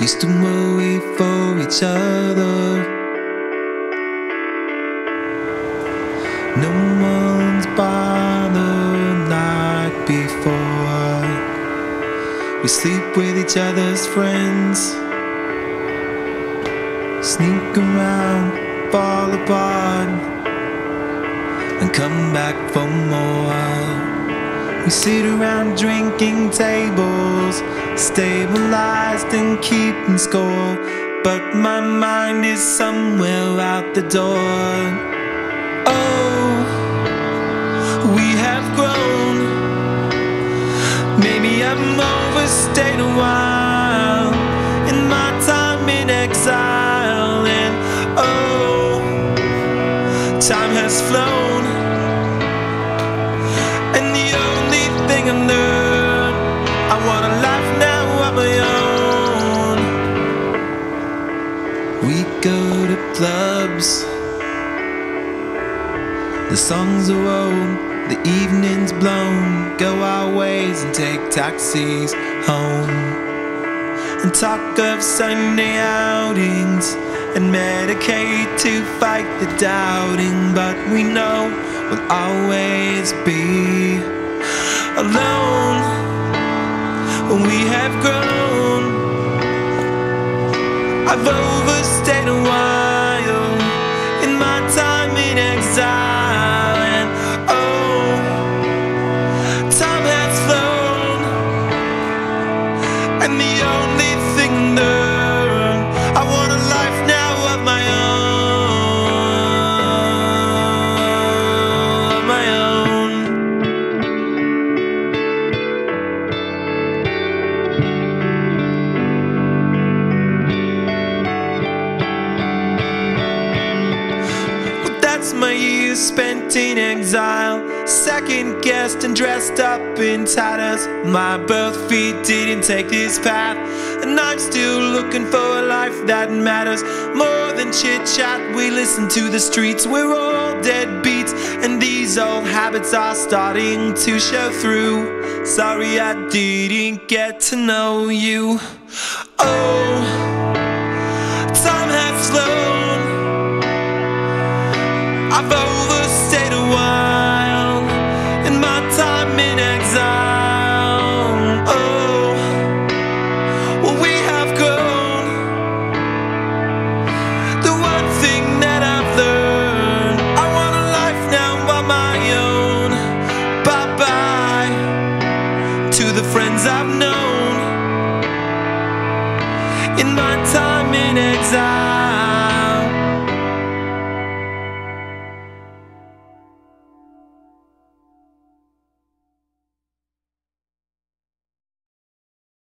used to worry for each other. No one's bothered night before. We sleep with each other's friends, sneak around, fall apart, and come back for more. We sit around drinking tables, stabilized and keeping score, but my mind is somewhere out the door. Oh, we have grown. Maybe I'm overstayed a while in my time in exile, and oh, time has flown. And the only thing I learned, I want a life now of my own. We go to clubs, the songs are old, the evening's blown, go our ways and take taxis home, and talk of Sunday outings and medicate to fight the doubting, but we know we'll always be alone. We have grown. I've overstayed a while in my time in exile, and oh, time has flown. And the only thing learned, I want a life now of my own, of my own. Well, that's my years spent in exile, second guessed and dressed up in tatters. My birth feet didn't take this path, and I'm still looking for a life that matters. More than chit chat, we listen to the streets. We're all dead beats, and these old habits are starting to show through. Sorry I didn't get to know you. Oh, time has flown. I've overstayed a while in my time in exile. Oh, well, we have grown. The one thing that I've learned, I want a life now of my own. Bye-bye to the friends I've known in my time in exile.